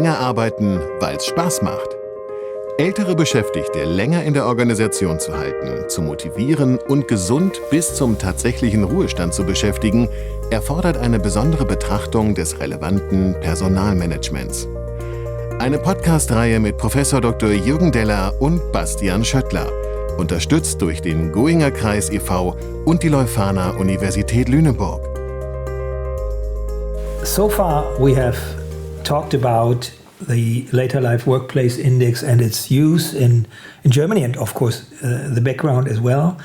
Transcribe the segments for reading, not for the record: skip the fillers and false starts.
länger arbeiten, weil es Spaß macht. Ältere Beschäftigte länger in der Organisation zu halten, zu motivieren und gesund bis zum tatsächlichen Ruhestand zu beschäftigen, erfordert eine besondere Betrachtung des relevanten Personalmanagements. Eine Podcast-Reihe mit Professor Dr. Jürgen Deller und Bastian Schöttler, unterstützt durch den Goinger Kreis e.V. und die Leuphana Universität Lüneburg. So far we have talked about the Later Life Workplace Index and its use in Germany, and of course the background as well.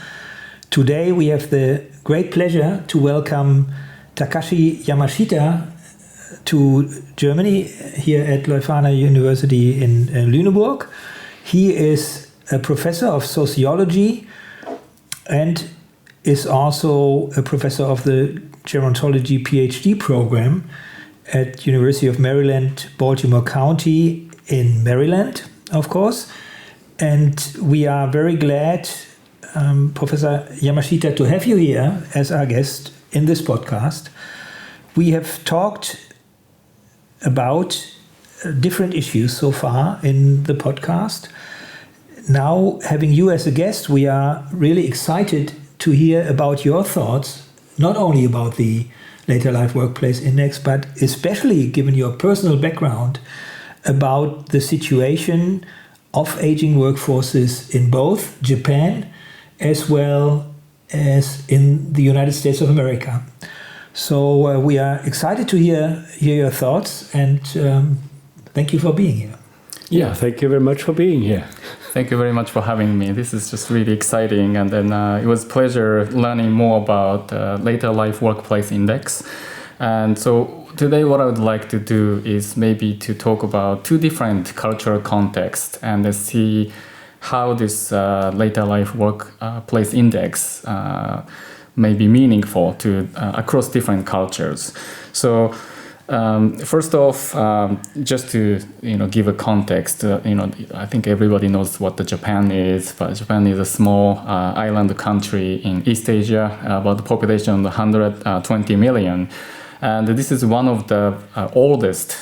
Today we have the great pleasure to welcome Takashi Yamashita to Germany here at Leuphana University in Lüneburg. He is a professor of sociology and is also a professor of the Gerontology Ph.D. program at University of Maryland, Baltimore County in Maryland, of course. And we are very glad, Professor Yamashita, to have you here as our guest in this podcast. We have talked about different issues so far in the podcast. Now, having you as a guest, we are really excited to hear about your thoughts, not only about the Later Life Workplace Index, but especially given your personal background about the situation of aging workforces in both Japan as well as in the United States of America. So we are excited to hear your thoughts, and thank you for being here. Yeah, thank you very much for being here. Thank you very much for having me. This is just really exciting, and then it was a pleasure learning more about Later Life Workplace Index. And so today what I would like to do is maybe to talk about two different cultural contexts and see how this Later Life Workplace Index may be meaningful to across different cultures. So first off, just to give a context, I think everybody knows what the Japan is, but Japan is a small island country in East Asia, about the population of 120 million. And this is one of the oldest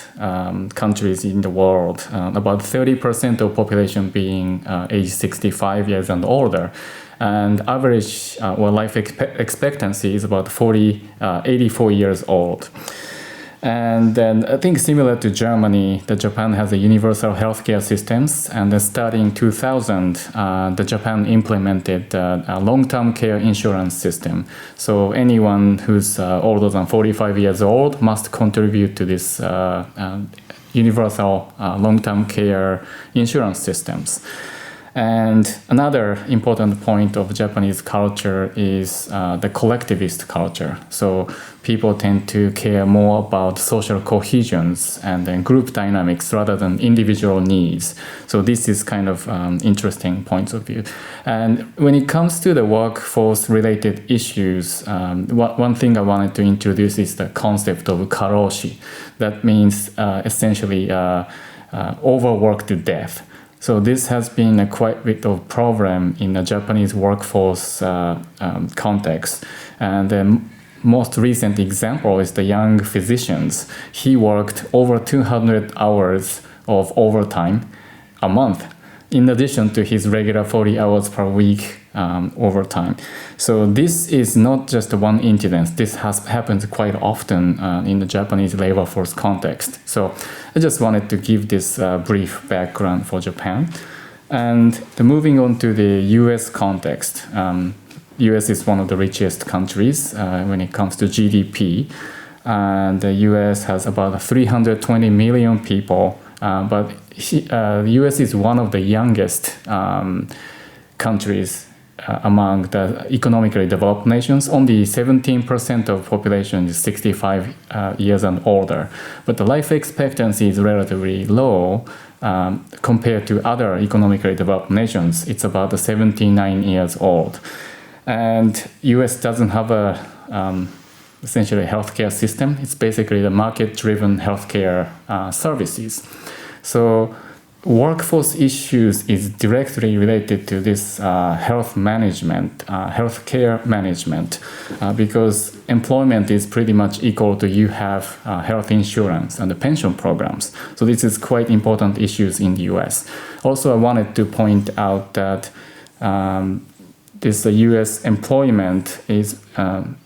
countries in the world, about 30% of population being age 65 years and older. And average life expectancy is about 84 years old. And then I think similar to Germany, Japan has a universal healthcare systems, and then starting 2000, the Japan implemented a long-term care insurance system. So anyone who's older than 45 years old must contribute to this universal long-term care insurance systems. And another important point of Japanese culture is the collectivist culture. So people tend to care more about social cohesions and then group dynamics rather than individual needs. So this is kind of interesting points of view. And when it comes to the workforce-related issues, one thing I wanted to introduce is the concept of karoshi. That means essentially overwork to death. So this has been a quite bit of problem in the Japanese workforce context. And the most recent example is the young physicians. He worked over 200 hours of overtime a month, in addition to his regular 40 hours per week overtime. So this is not just one incident. This happens quite often in the Japanese labor force context. So I just wanted to give this brief background for Japan. And moving on to the US context. US is one of the richest countries when it comes to GDP. And the US has about 320 million people. But the US is one of the youngest countries among the economically developed nations. Only 17% of population is 65 years and older. But the life expectancy is relatively low compared to other economically developed nations. It's about 79 years old. And US doesn't have a essentially healthcare system. It's basically the market-driven healthcare services. So workforce issues is directly related to this health management, healthcare management, because employment is pretty much equal to you have health insurance and the pension programs. So this is quite important issues in the US. Also, I wanted to point out that this US employment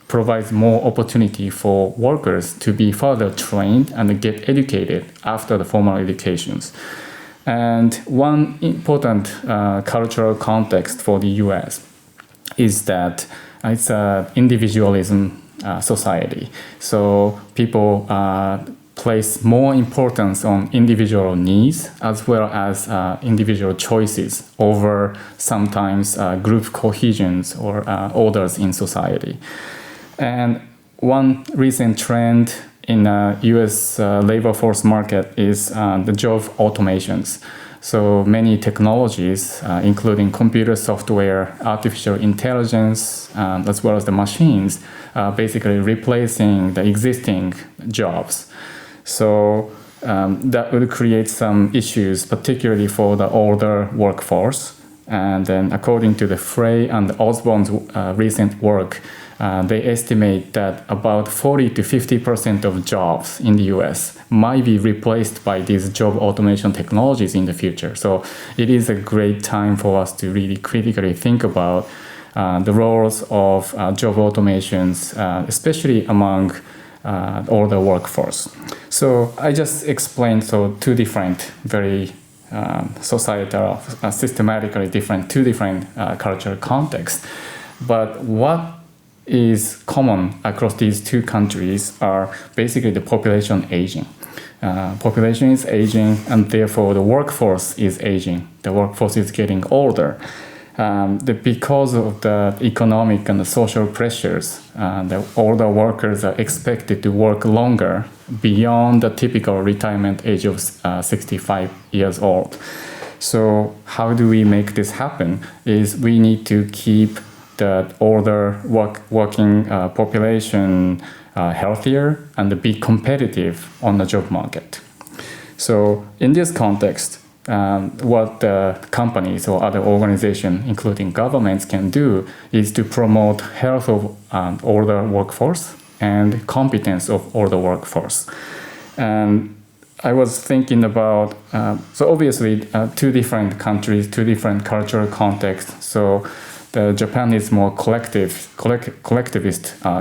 provides more opportunity for workers to be further trained and get educated after the formal educations. And one important cultural context for the US is that it's an individualism society. So people place more importance on individual needs as well as individual choices over sometimes group cohesions or orders in society. And one recent trend in U.S. labor force market is the job automations. So many technologies, including computer software, artificial intelligence, as well as the machines, basically replacing the existing jobs. So that will create some issues, particularly for the older workforce. And then according to the Frey and Osborne's recent work, they estimate that about 40 to 50% of jobs in the US might be replaced by these job automation technologies in the future. So it is a great time for us to really critically think about the roles of job automations, especially among older workforce. So I just explained two different, very societal, systematically different, two different cultural contexts. But what is common across these two countries are basically the population aging. Population is aging, and therefore the workforce is aging. The workforce is getting older. Because of the economic and the social pressures, the older workers are expected to work longer beyond the typical retirement age of 65 years old. So how do we make this happen? Is we need to keep the older working population healthier and be competitive on the job market. So in this context, what the companies or other organizations, including governments, can do is to promote health of older workforce and competence of older workforce. And I was thinking about, so obviously two different countries, two different cultural contexts. So Japan is more collectivist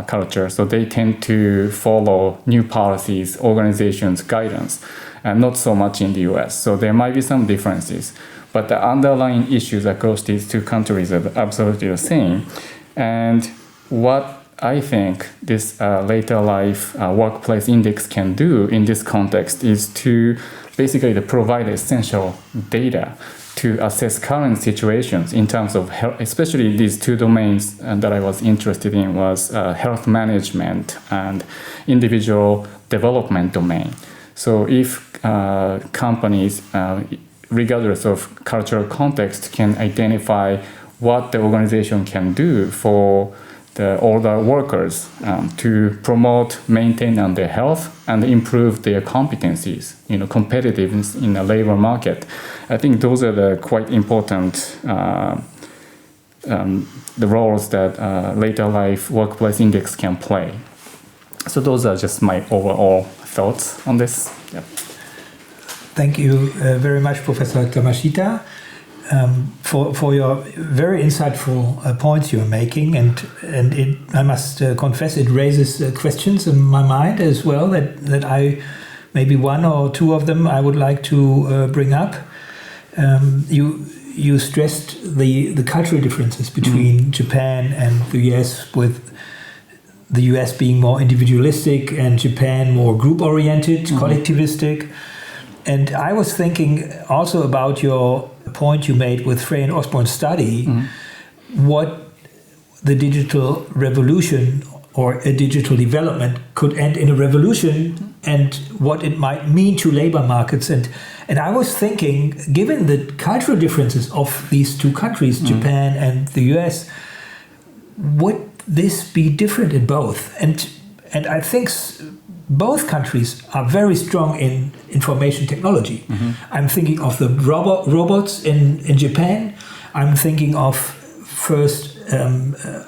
culture, so they tend to follow new policies, organizations, guidance, and not so much in the US. So there might be some differences, but the underlying issues across these two countries are absolutely the same. And what I think this later life workplace index can do in this context is to basically provide essential data to assess current situations in terms of health, especially these two domains that I was interested in was health management and individual development domain. So if companies, regardless of cultural context, can identify what the organization can do for the older workers to promote, maintain their health and improve their competencies, competitiveness in the labor market. I think those are the quite important the roles that later life workplace index can play. So those are just my overall thoughts on this. Yep. Thank you very much, Professor Yamashita, for your very insightful points you're making, and it, I must confess, it raises questions in my mind as well that I maybe one or two of them I would like to bring up. You stressed the cultural differences between Japan and the US, with the US being more individualistic and Japan more group-oriented, collectivistic. And I was thinking also about your point you made with Frey and Osborne's study, what the digital revolution or a digital development could end in a revolution and what it might mean to labor markets. And I was thinking, given the cultural differences of these two countries, Japan and the US, would this be different in both? And I think both countries are very strong in information technology. I'm thinking of the robots in Japan. I'm thinking of first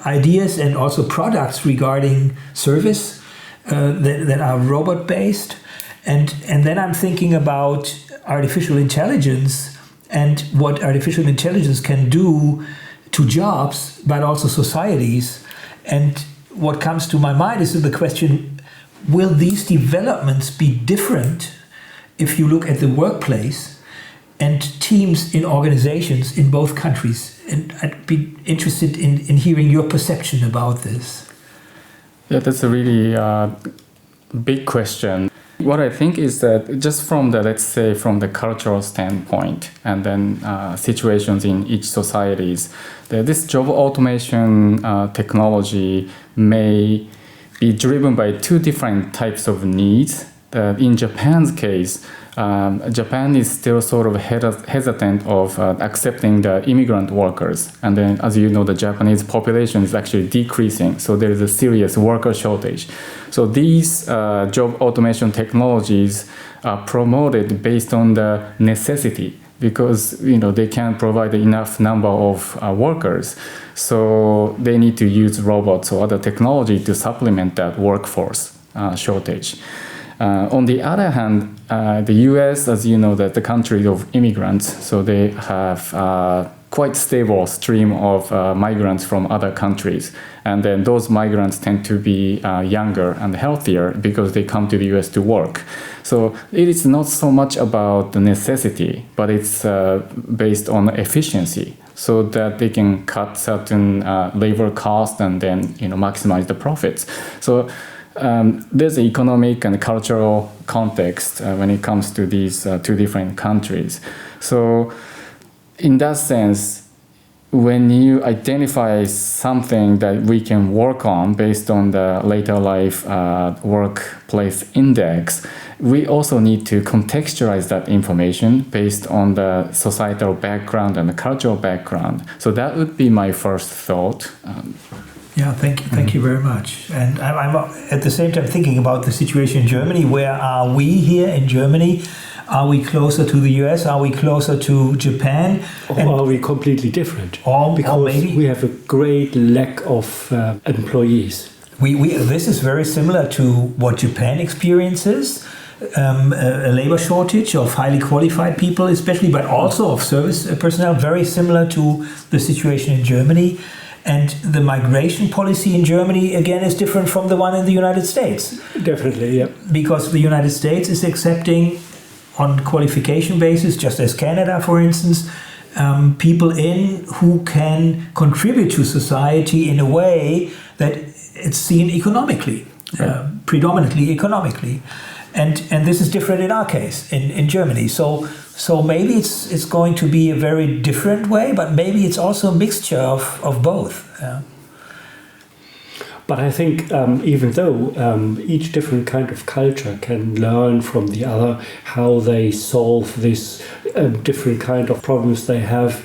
ideas and also products regarding service that are robot-based. And then I'm thinking about artificial intelligence and what artificial intelligence can do to jobs, but also societies. And what comes to my mind is the question, will these developments be different if you look at the workplace and teams in organizations in both countries? And I'd be interested in hearing your perception about this. Yeah, that's a really big question. What I think is that just from the, let's say, from the cultural standpoint, and then situations in each societies, that this job automation technology may be driven by two different types of needs. In Japan's case, Japan is still sort of hesitant of accepting the immigrant workers. And then, as you know, the Japanese population is actually decreasing. So there is a serious worker shortage. So these job automation technologies are promoted based on the necessity, because they can't provide enough number of workers. So they need to use robots or other technology to supplement that workforce shortage. On the other hand, the US, as you know, that the country of immigrants, so they have quite stable stream of migrants from other countries. And then those migrants tend to be younger and healthier because they come to the US to work. So it is not so much about the necessity, but it's based on efficiency, so that they can cut certain labor costs and then maximize the profits. So there's an economic and cultural context when it comes to these two different countries. So in that sense, when you identify something that we can work on based on the later life workplace index, we also need to contextualize that information based on the societal background and the cultural background. So that would be my first thought. Yeah, thank you very much. And I'm at the same time thinking about the situation in Germany. Where are we here in Germany? Are we closer to the US? Are we closer to Japan? Or are we completely different? Because maybe we have a great lack of employees. This is very similar to what Japan experiences. A labor shortage of highly qualified people especially, but also of service personnel, very similar to the situation in Germany. And the migration policy in Germany, again, is different from the one in the United States. Definitely, yeah. Because the United States is accepting on qualification basis, just as Canada, for instance, people in who can contribute to society in a way that it's seen economically, predominantly economically. And this is different in our case, in Germany. So maybe it's going to be a very different way, but maybe it's also a mixture of both. Yeah. But I think even though each different kind of culture can learn from the other how they solve this different kind of problems they have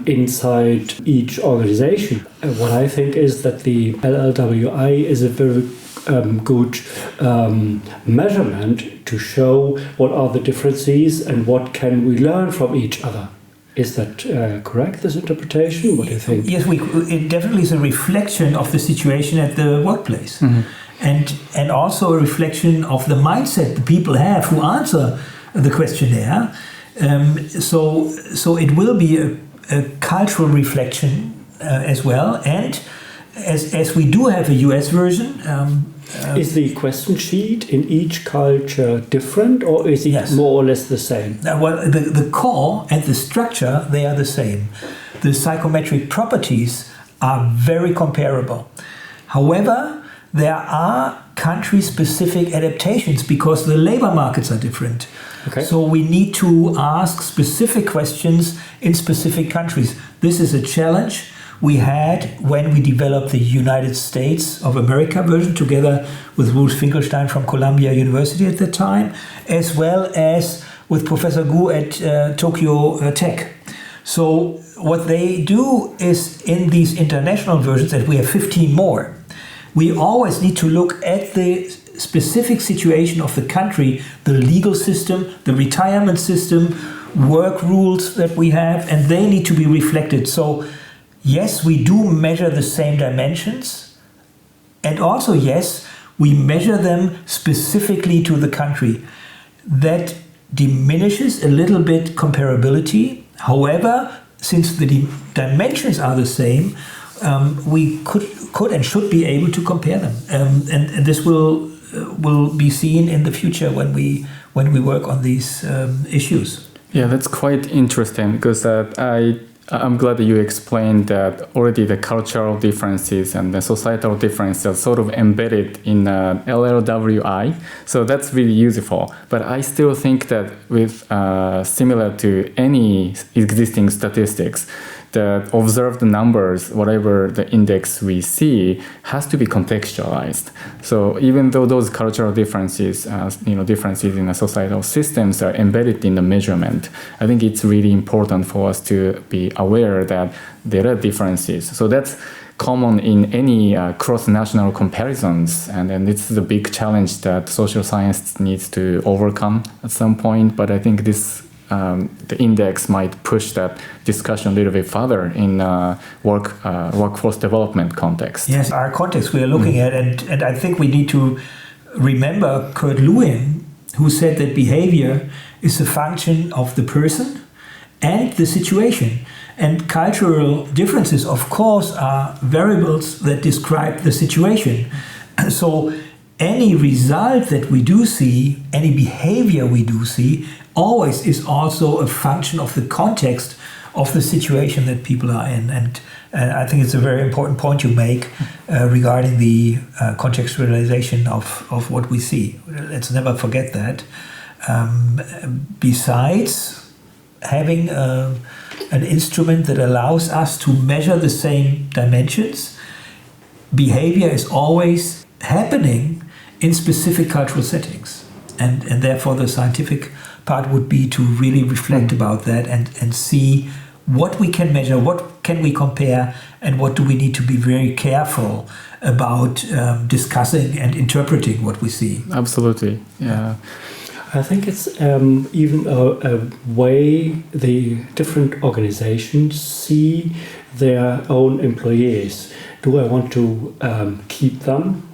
inside each organization, what I think is that the LLWI is a very good measurement to show what are the differences and what can we learn from each other. Is that correct, this interpretation? What do you think? Yes, it definitely is a reflection of the situation at the workplace. And also a reflection of the mindset the people have who answer the questionnaire. So it will be a cultural reflection as well. And as we do have a US version, is the question sheet in each culture different, or is it more or less the same? Well, the core and the structure, they are the same. The psychometric properties are very comparable. However, there are country-specific adaptations because the labor markets are different. Okay. So we need to ask specific questions in specific countries. This is a challenge we had when we developed the United States of America version together with Ruth Finkelstein from Columbia University at the time, as well as with Professor Gu at Tokyo Tech. So what they do is in these international versions, and we have 15 more, we always need to look at the specific situation of the country, the legal system, the retirement system, work rules that we have, and they need to be reflected. So yes, we do measure the same dimensions, and also yes, we measure them specifically to the country. That diminishes a little bit comparability. However, since the dimensions are the same, we could and should be able to compare them, and this will be seen in the future when we work on these issues. Yeah, that's quite interesting because I'm glad that you explained that already the cultural differences and the societal differences are sort of embedded in LLWI. So that's really useful. But I still think that with similar to any existing statistics, the observed numbers, whatever the index we see, has to be contextualized. So even though those cultural differences, differences in the societal systems are embedded in the measurement, I think it's really important for us to be aware that there are differences. So that's common in any cross-national comparisons, and it's the big challenge that social science needs to overcome at some point. But I think this the index might push that discussion a little bit further in workforce development context. Yes, our context we are looking at, and I think we need to remember Kurt Lewin, who said that behavior is a function of the person and the situation. And cultural differences, of course, are variables that describe the situation. So any result that we do see, any behavior we do see, always is also a function of the context of the situation that people are in. And I think it's a very important point you make regarding the contextualization of what we see. Let's never forget that. Besides having an instrument that allows us to measure the same dimensions, behavior is always happening in specific cultural settings. And therefore the scientific part would be to really reflect about that and see what we can measure, what can we compare, and what do we need to be very careful about discussing and interpreting what we see. Absolutely, yeah. I think it's even a way the different organizations see their own employees. Do I want to keep them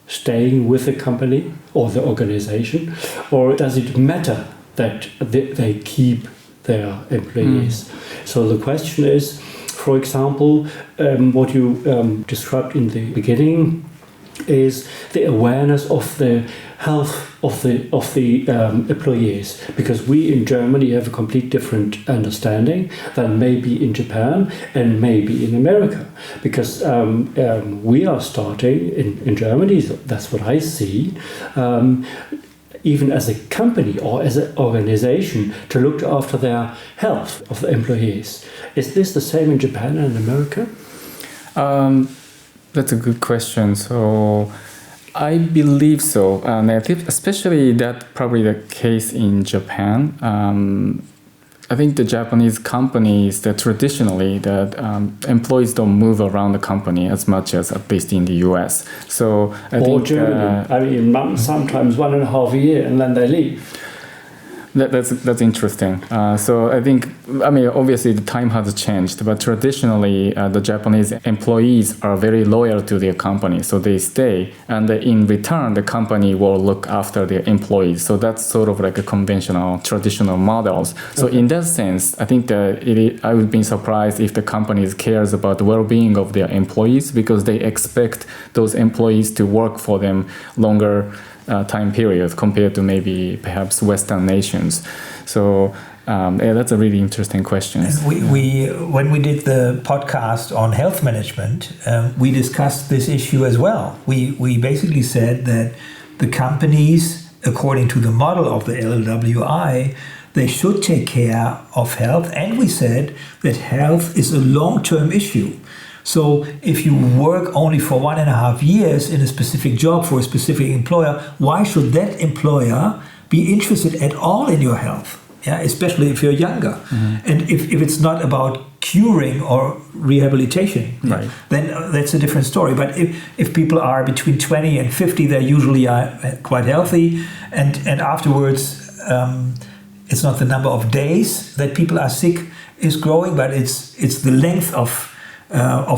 staying with the company or the organization, or does it matter that they keep their employees? So the question is, for example, what you described in the beginning is the awareness of the health of the employees, because we in Germany have a complete different understanding than maybe in Japan and maybe in America, because we are starting in Germany, that's what I see, even as a company or as an organization, to look after their health of the employees. Is this the same in Japan and America? That's a good question. So I believe so. And I think especially that probably the case in Japan. I think the Japanese companies that traditionally that employees don't move around the company as much as at least in the US. So I think Germany. I mean, sometimes 1.5 years and then they leave. That's interesting. So I think, obviously the time has changed, but traditionally the Japanese employees are very loyal to their company, so they stay, and in return the company will look after their employees. So that's sort of like a conventional, traditional models. So in that sense, I think that I would be surprised if the companies cares about the well-being of their employees, because they expect those employees to work for them longer time period compared to maybe perhaps Western nations. So that's a really interesting question. We when we did the podcast on health management, we discussed this issue as well. We basically said that the companies, according to the model of the LLWI, they should take care of health, and we said that health is a long-term issue. So if you work only for 1.5 years in a specific job for a specific employer, why should that employer be interested at all in your health? Yeah, especially if you're younger. Mm-hmm. And if it's not about curing or rehabilitation, Right. then that's a different story. But if people are between 20 and 50, they're usually quite healthy, and afterwards, it's not the number of days that people are sick is growing, but it's the length of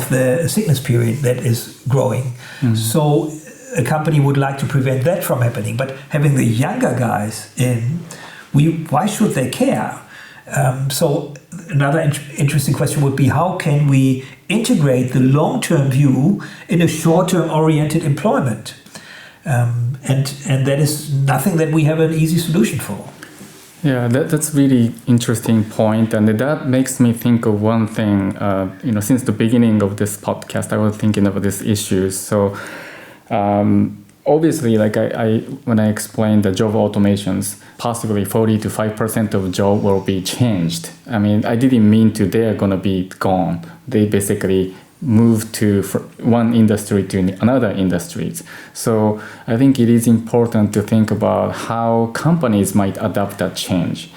the sickness period that is growing. So a company would like to prevent that from happening. But having the younger guys in, why should they care? So another interesting question would be, how can we integrate the long-term view in a short-term oriented employment? And that is nothing that we have an easy solution for. Yeah, that's really interesting point, and that makes me think of one thing. Since the beginning of this podcast, I was thinking about these issues. So, obviously, like when I explained the job automations, possibly 40% to 5% of job will be changed. I mean, I didn't mean they're gonna be gone. They basically move to one industry to another industries. So I think it is important to think about how companies might adapt that change,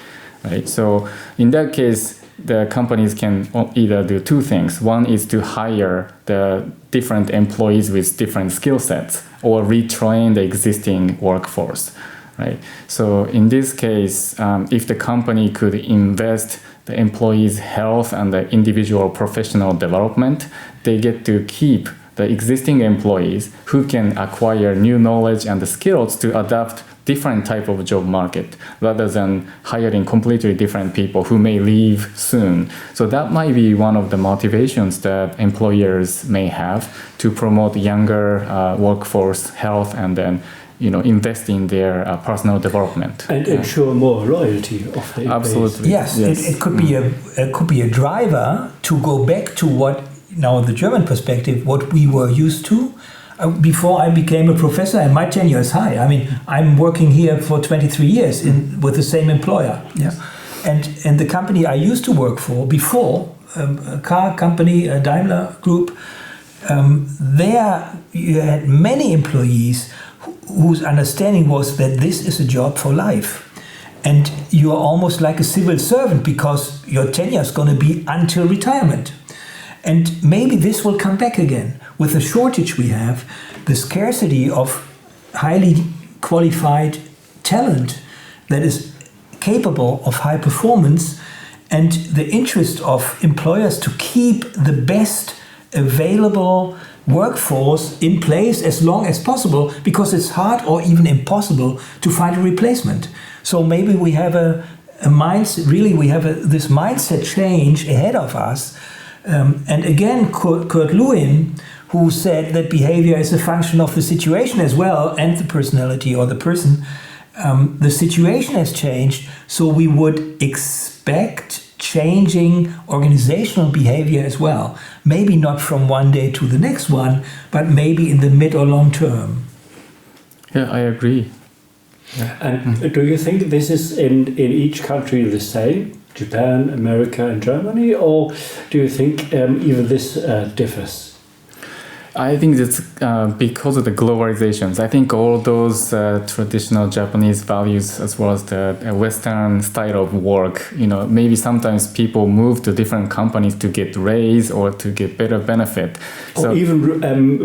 right? So in that case, the companies can either do two things. One is to hire the different employees with different skill sets, or retrain the existing workforce, right? So in this case, if the company could invest the employees' health and the individual professional development, they get to keep the existing employees who can acquire new knowledge and the skills to adapt different type of job market, rather than hiring completely different people who may leave soon. So that might be one of the motivations that employers may have to promote younger workforce health, and then invest in their personal development and ensure more loyalty of the Absolutely. Yes. It could be a driver to go back to what, now the German perspective, what we were used to. Before I became a professor, and my tenure is high. I mean, I'm working here for 23 years with the same employer. Yeah, and the company I used to work for before, a car company, a Daimler Group, there you had many employees whose understanding was that this is a job for life. And you are almost like a civil servant, because your tenure is going to be until retirement. And maybe this will come back again. With the shortage we have, the scarcity of highly qualified talent that is capable of high performance, and the interest of employers to keep the best available workforce in place as long as possible, because it's hard or even impossible to find a replacement. So maybe we have a mindset, really we have this mindset change ahead of us. And again, Kurt Lewin, who said that behavior is a function of the situation as well, and the personality or the person, the situation has changed, so we would expect changing organizational behavior as well. Maybe not from one day to the next one, but maybe in the mid or long term. Yeah, I agree. Yeah. And do you think this is in each country the same? Japan, America, and Germany, or do you think even this differs? I think it's because of the globalizations. I think all those traditional Japanese values, as well as the Western style of work, maybe sometimes people move to different companies to get raise or to get better benefit. Or even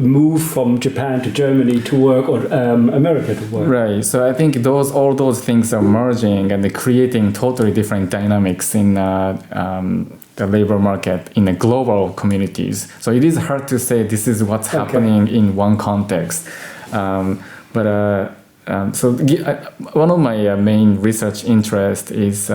move from Japan to Germany to work, or America to work. Right. So I think all those things are merging and creating totally different dynamics in the labor market in the global communities. So it is hard to say this is what's happening in one context. One of my main research interests is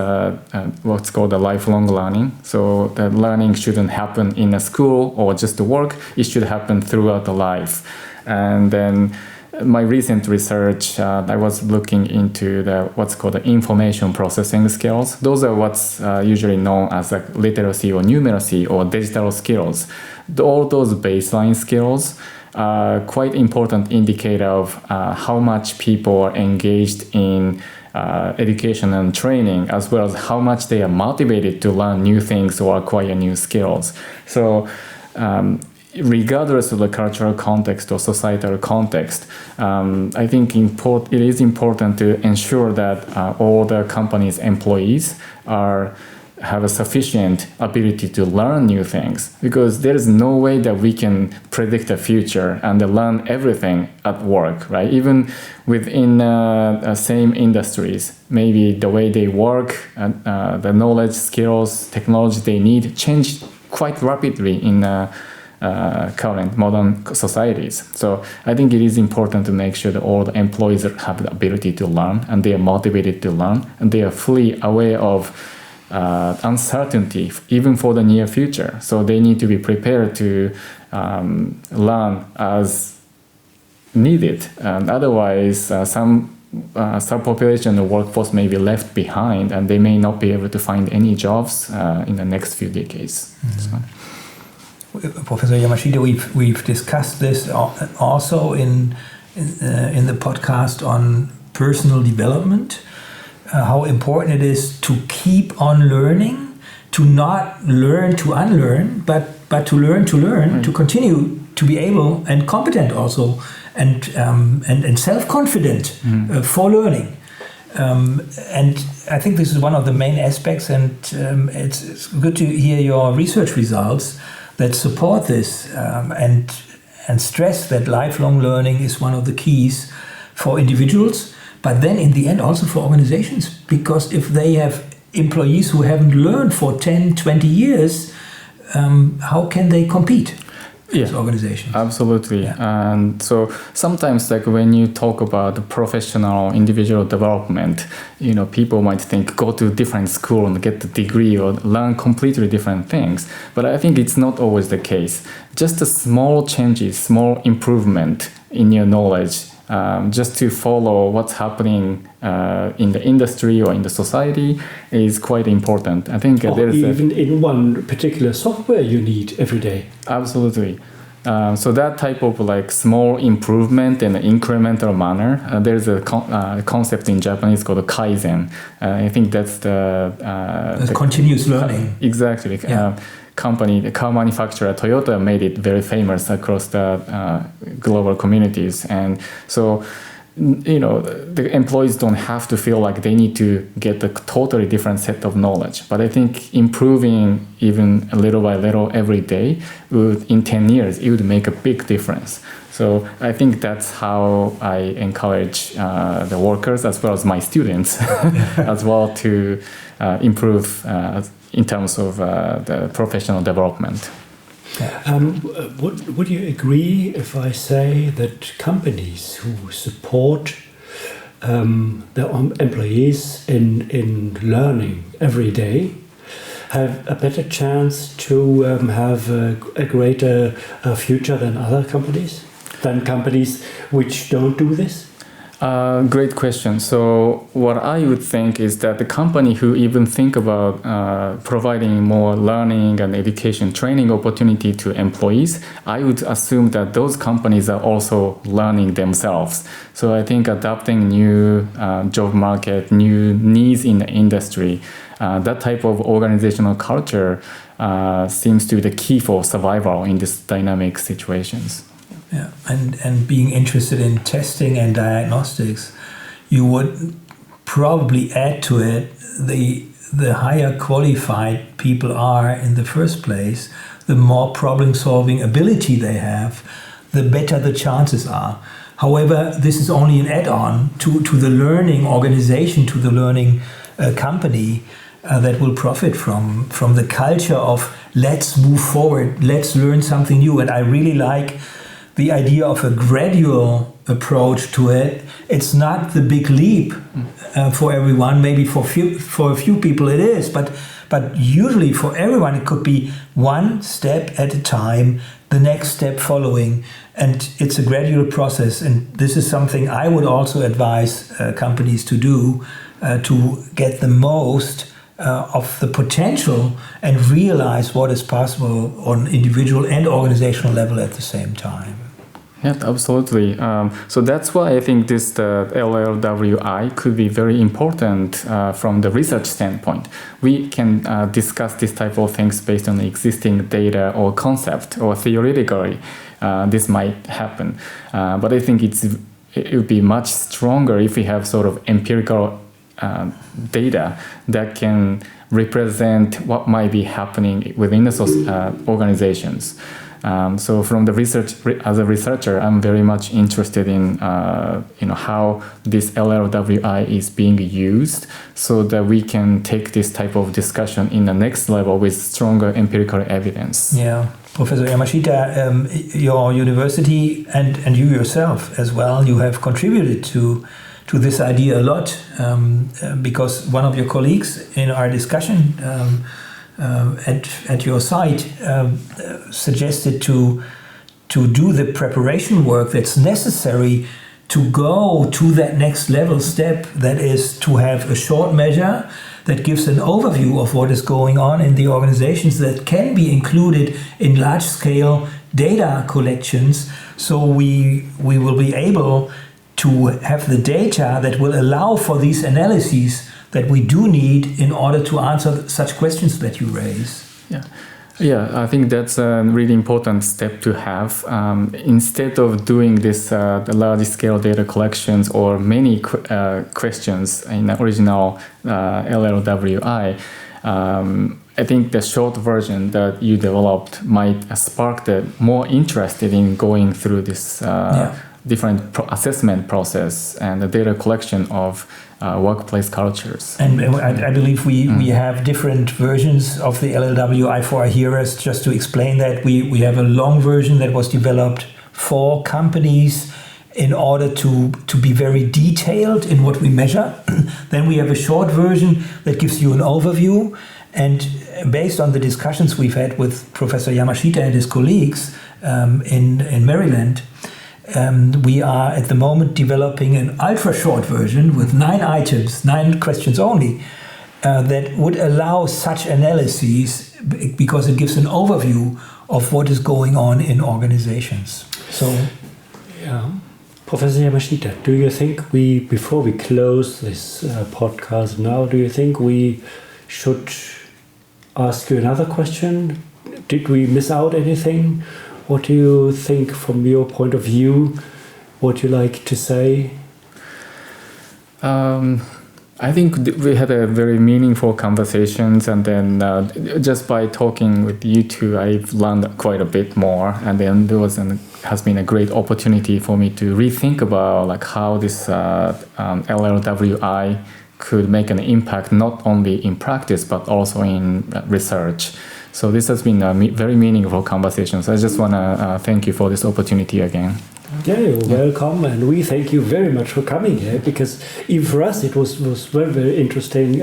what's called the lifelong learning. So the learning shouldn't happen in a school or just to work. It should happen throughout the life. And then my recent research, I was looking into what's called the information processing skills. Those are what's usually known as like literacy or numeracy or digital skills. All those baseline skills are quite important indicator of how much people are engaged in education and training, as well as how much they are motivated to learn new things or acquire new skills. So regardless of the cultural context or societal context, I think it is important to ensure that all the company's employees are have a sufficient ability to learn new things, because there is no way that we can predict the future and learn everything at work, right? Even within same industries, maybe the way they work, the knowledge, skills, technology they need change quite rapidly in current modern societies. So I think it is important to make sure that all the employees have the ability to learn, and they are motivated to learn, and they are fully aware of uncertainty even for the near future. So they need to be prepared to learn as needed. And otherwise, some subpopulation of the workforce may be left behind, and they may not be able to find any jobs in the next few decades. So. Professor Yamashita, we've discussed this also in the podcast on personal development, how important it is to keep on learning, to not learn to unlearn, but to learn, Right. to continue to be able and competent also, and self-confident for learning. And I think this is one of the main aspects, and it's good to hear your research results that support this, and stress that lifelong learning is one of the keys for individuals, but then in the end also for organizations, because if they have employees who haven't learned for 10, 20 years, how can they compete? As organizations. Absolutely. Yeah. And so sometimes, like when you talk about professional individual development, people might think go to different school and get the degree or learn completely different things. But I think it's not always the case. Just a small changes, small improvement in your knowledge, just to follow what's happening in the industry or in the society is quite important. I think there's even in one particular software you need every day. Absolutely. So that type of like small improvement in an incremental manner, there's a concept in Japanese called kaizen. I think that's the continuous learning. Exactly. Yeah. The car manufacturer Toyota made it very famous across the global communities, and so the employees don't have to feel like they need to get a totally different set of knowledge. But I think improving even little by little every day in 10 years, it would make a big difference. So I think that's how I encourage the workers as well as my students as well to improve in terms of the professional development. Would you agree if I say that companies who support their employees in learning every day have a better chance to have a greater future than other companies, than companies which don't do this? Great question. So what I would think is that the company who even think about providing more learning and education training opportunity to employees, I would assume that those companies are also learning themselves. So I think adapting new job market, new needs in the industry, that type of organizational culture seems to be the key for survival in these dynamic situations. Yeah, and being interested in testing and diagnostics, you would probably add to it the higher qualified people are in the first place, the more problem-solving ability they have, the better the chances are. However, this is only an add-on to the learning organization, to the learning company that will profit from the culture of let's move forward, let's learn something new. And I really like the idea of a gradual approach to it. It's not the big leap for everyone. Maybe for a few people it is, but usually for everyone it could be one step at a time, the next step following, and it's a gradual process. And this is something I would also advise companies to do to get the most of the potential and realize what is possible on individual and organizational level at the same time. Yeah, absolutely. So that's why I think this LLWI could be very important from the research standpoint. We can discuss this type of things based on existing data or concept, or theoretically this might happen. But I think it would be much stronger if we have sort of empirical data that can represent what might be happening within the organizations. So from the research, as a researcher, I'm very much interested in how this LLWI is being used, so that we can take this type of discussion in the next level with stronger empirical evidence. Yeah, Professor Yamashita, your university and you yourself as well, you have contributed to this idea a lot, because one of your colleagues in our discussion at your site suggested to do the preparation work that's necessary to go to that next level step, that is to have a short measure that gives an overview of what is going on in the organizations, that can be included in large-scale data collections, so we will be able to have the data that will allow for these analyses that we do need in order to answer such questions that you raise. Yeah, I think that's a really important step to have. Instead of doing this the large-scale data collections or many questions in the original LLWI, I think the short version that you developed might spark the more interested in going through this different assessment process and the data collection of workplace cultures. And I believe we have different versions of the LLWI for our hearers. Just to explain that, we have a long version that was developed for companies in order to be very detailed in what we measure. Then we have a short version that gives you an overview. And based on the discussions we've had with Professor Yamashita and his colleagues in Maryland, we are at the moment developing an ultra-short version with 9 items, 9 questions only, that would allow such analyses, because it gives an overview of what is going on in organizations. So, Professor Yamashita, do you think before we close this podcast now, do you think we should ask you another question? Did we miss out anything? What do you think from your point of view? What you like to say? I think we had a very meaningful conversations, and then just by talking with you two, I've learned quite a bit more. And then there has been a great opportunity for me to rethink about how this LLWI could make an impact not only in practice but also in research. So this has been a very meaningful conversation. So I just want to thank you for this opportunity again. Yeah, you're welcome, and we thank you very much for coming here, because even for us it was very, very interesting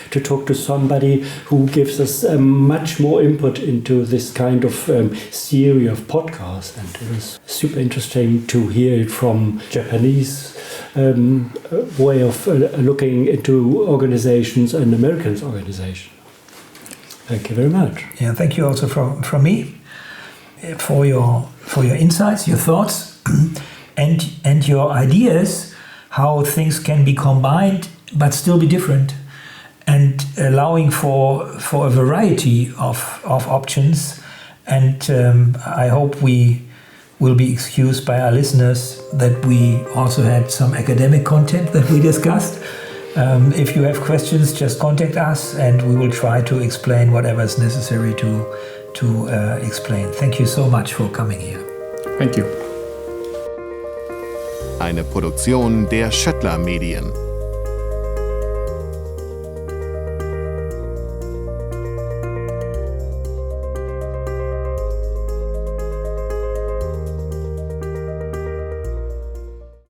to talk to somebody who gives us much more input into this kind of series of podcasts, and it was super interesting to hear it from Japanese way of looking into organizations and American organizations. Thank you very much. Yeah, thank you also from me for your insights, your thoughts, and your ideas, how things can be combined but still be different, and allowing for a variety of options. And I hope we will be excused by our listeners that we also had some academic content that we discussed. If you have questions, just contact us and we will try to explain whatever is necessary to explain. Thank you so much for coming here. Thank you. Eine Produktion der Schöttler Medien.